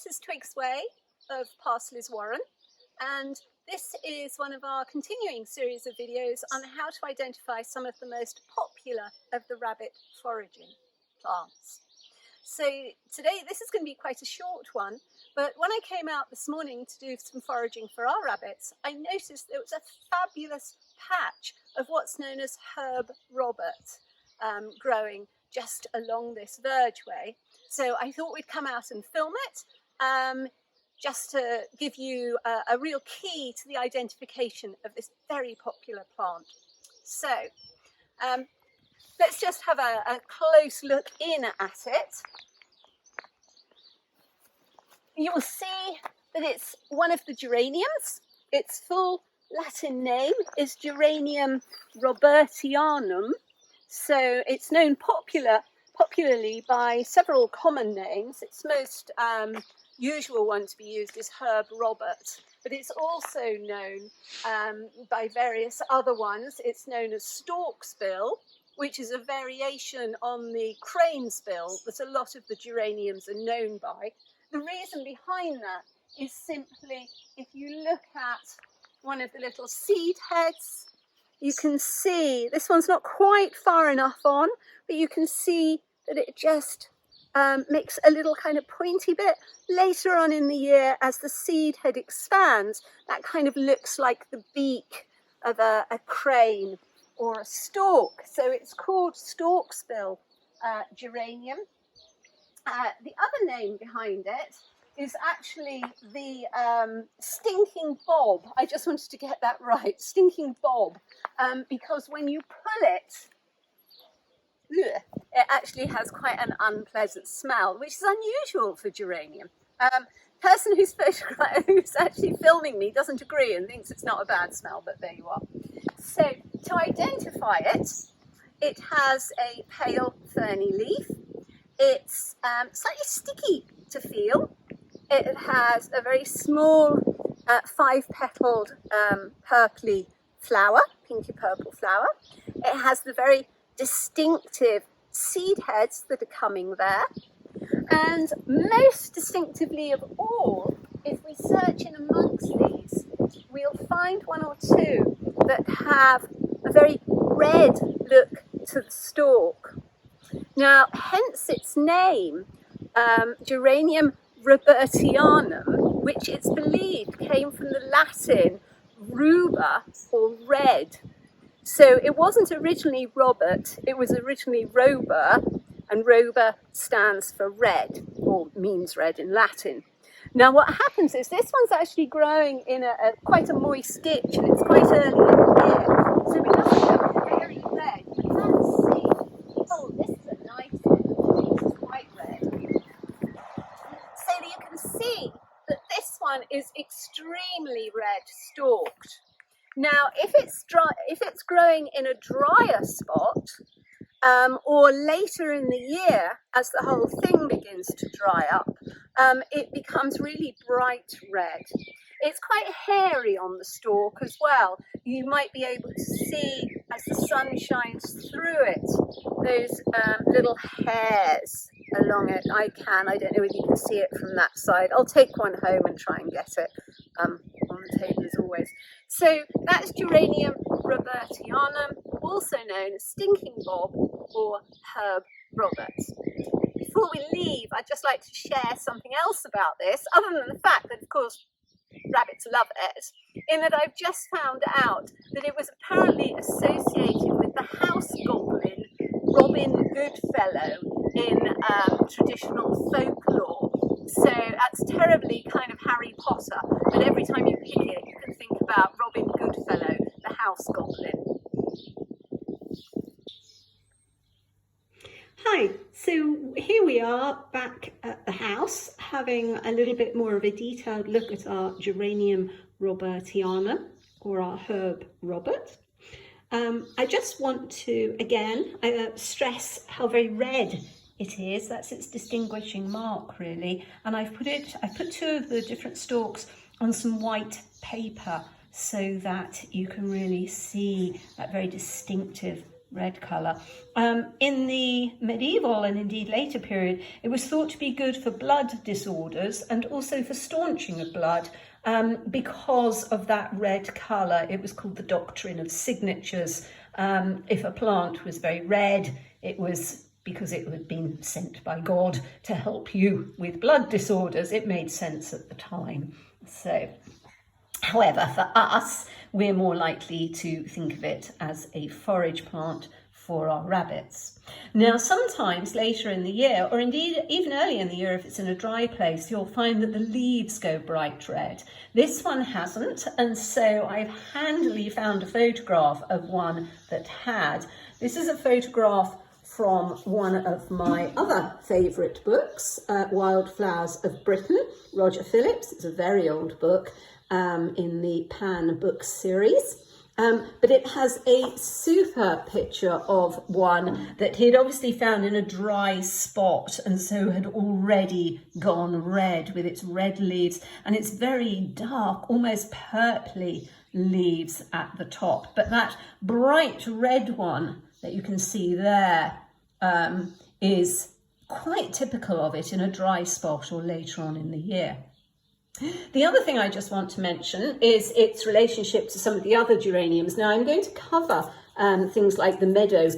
this is Twigs Way of Parsley's Warren, and this is one of our continuing series of videos on how to identify some of the most popular of the rabbit foraging plants. So today this is going to be quite a short one, but when I came out this morning to do some foraging for our rabbits, I noticed there was a fabulous patch of what's known as herb Robert growing just along this verge way. So I thought we'd come out and film it just to give you a real key to the identification of this very popular plant. So let's just have a close look in at it. You will see that it's one of the geraniums. Its full Latin name is Geranium robertianum. So it's known popularly by several common names. Its most usual one to be used is herb Robert, but it's also known by various other ones. It's known as storksbill, which is a variation on the cranesbill that a lot of the geraniums are known by. The reason behind that is simply, if you look at one of the little seed heads, you can see, this one's not quite far enough on, but you can see that it just makes a little kind of pointy bit. Later on in the year, as the seed head expands, that kind of looks like the beak of a crane or a stork. So it's called storksbill geranium. The other name behind it is actually the stinking bob. I just wanted to get that right, stinking bob, because when you pull it, it actually has quite an unpleasant smell, which is unusual for geranium. Person who's actually filming me doesn't agree and thinks it's not a bad smell, but there you are. So to identify it, it has a pale ferny leaf. It's slightly sticky to feel. It has a very small 5-petaled purpley flower, pinky purple flower. It has the very distinctive seed heads that are coming there. And most distinctively of all, if we search in amongst these, we'll find one or two that have a very red look to the stalk. Now, hence its name, Geranium robertianum, which it's believed came from the Latin ruber or red. So it wasn't originally Robert, it was originally rober, and rober stands for red, or means red in Latin. Now what happens is this one's actually growing in quite a moist ditch, and it's quite early in the year, so it doesn't look very red. You can see, oh, this is a nice one, it's quite red. So you can see that this one is extremely red stalked. Now, if it's growing in a drier spot, or later in the year, as the whole thing begins to dry up, it becomes really bright red. It's quite hairy on the stalk as well. You might be able to see, as the sun shines through it, those little hairs along it. I don't know whether you can see it from that side. I'll take one home and try and get it on the table as always. So that's Geranium robertianum, also known as stinking bob or herb Robert. Before we leave, I'd just like to share something else about this, other than the fact that, of course, rabbits love it, in that I've just found out that it was apparently associated with the house goblin Robin Goodfellow in traditional folklore. So that's terribly kind of Harry Potter, but every time you pick it, you can think about Robin Goodfellow, the house goblin. Hi, so here we are back at the house, having a little bit more of a detailed look at our Geranium robertianum, or our herb Robert. I just want to, again, stress how very red it is. That's its distinguishing mark, really. And I put two of the different stalks on some white paper so that you can really see that very distinctive red colour. In the medieval and indeed later period, it was thought to be good for blood disorders and also for staunching of blood because of that red colour. It was called the doctrine of signatures. If a plant was very red, it was because it had been sent by God to help you with blood disorders. It made sense at the time. So, however, for us, we're more likely to think of it as a forage plant for our rabbits. Now, sometimes later in the year, or indeed even early in the year, if it's in a dry place, you'll find that the leaves go bright red. This one hasn't, and so I've handily found a photograph of one that had. This is a photograph from one of my other favourite books, Wildflowers of Britain, Roger Phillips. It's a very old book in the Pan Books series. But it has a super picture of one that he'd obviously found in a dry spot and so had already gone red with its red leaves, and it's very dark, almost purpley leaves at the top. But that bright red one that you can see there is quite typical of it in a dry spot or later on in the year. The other thing I just want to mention is its relationship to some of the other geraniums. Now, I'm going to cover things like the meadow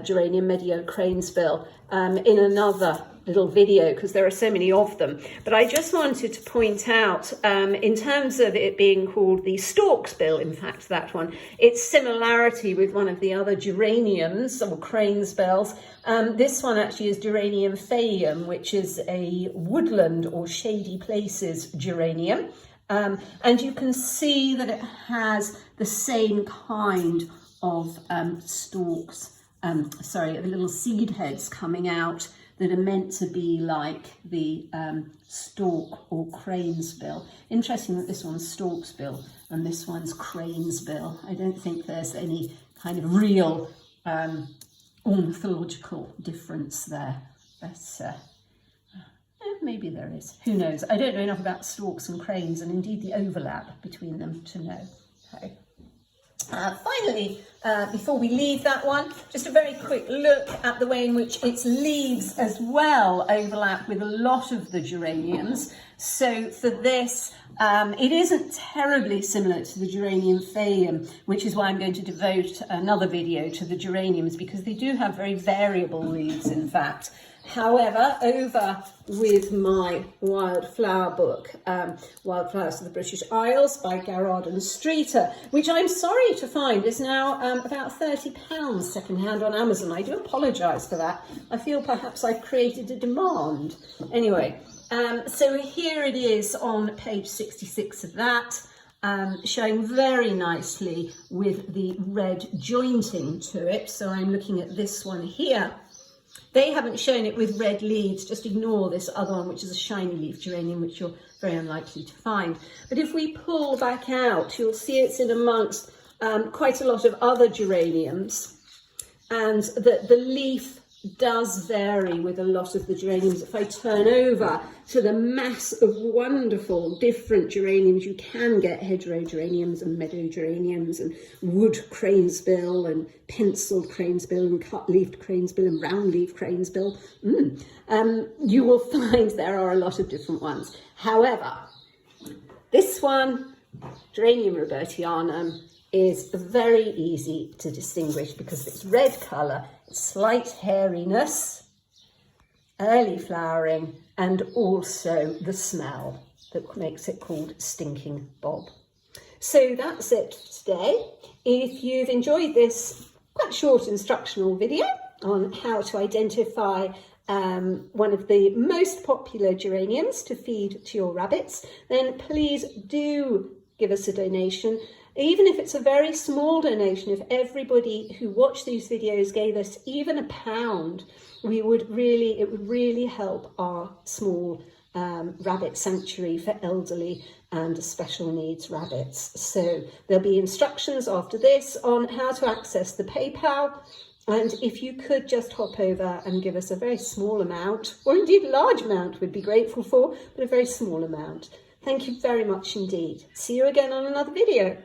geranium, meadow cranesbill, in another little video because there are so many of them. But I just wanted to point out, in terms of it being called the stalksbill, in fact, that one, its similarity with one of the other geraniums or cranesbills. This one actually is Geranium phaeum, which is a woodland or shady places geranium. And you can see that it has the same kind of stalks, the little seed heads coming out that are meant to be like the stalk or cranesbill. Interesting that this one's stalksbill and this one's cranesbill. I don't think there's any kind of real ornithological difference there, but maybe there is. Who knows? I don't know enough about stalks and cranes and indeed the overlap between them to know. Okay. Finally, before we leave that one, just a very quick look at the way in which its leaves as well overlap with a lot of the geraniums. So for this, it isn't terribly similar to the Geranium phaeum, which is why I'm going to devote another video to the geraniums, because they do have very variable leaves, in fact. However, over with my wildflower book, Wildflowers of the British Isles by Garrard and Streeter, which I'm sorry to find is now about £30 secondhand on Amazon. I do apologise for that. I feel perhaps I've created a demand. Anyway, so here it is on page 66 of that, showing very nicely with the red jointing to it. So I'm looking at this one here. They haven't shown it with red leaves, just ignore this other one, which is a shiny leaf geranium, which you're very unlikely to find. But if we pull back out, you'll see it's in amongst quite a lot of other geraniums, and the leaf does vary with a lot of the geraniums. If I turn over to the mass of wonderful different geraniums, you can get hedgerow geraniums and meadow geraniums and wood cranesbill and penciled cranesbill and cut-leafed cranesbill and round-leaf cranesbill. You will find there are a lot of different ones. However, this one, Geranium robertianum, is very easy to distinguish because of its red colour, slight hairiness, early flowering, and also the smell that makes it called Stinking Bob. So that's it for today. If you've enjoyed this quite short instructional video on how to identify one of the most popular geraniums to feed to your rabbits, then please do give us a donation. Even if it's a very small donation, if everybody who watched these videos gave us even £1, it would really help our small rabbit sanctuary for elderly and special needs rabbits. So there'll be instructions after this on how to access the PayPal. And if you could just hop over and give us a very small amount, or indeed a large amount, we'd be grateful for, but a very small amount. Thank you very much indeed. See you again on another video.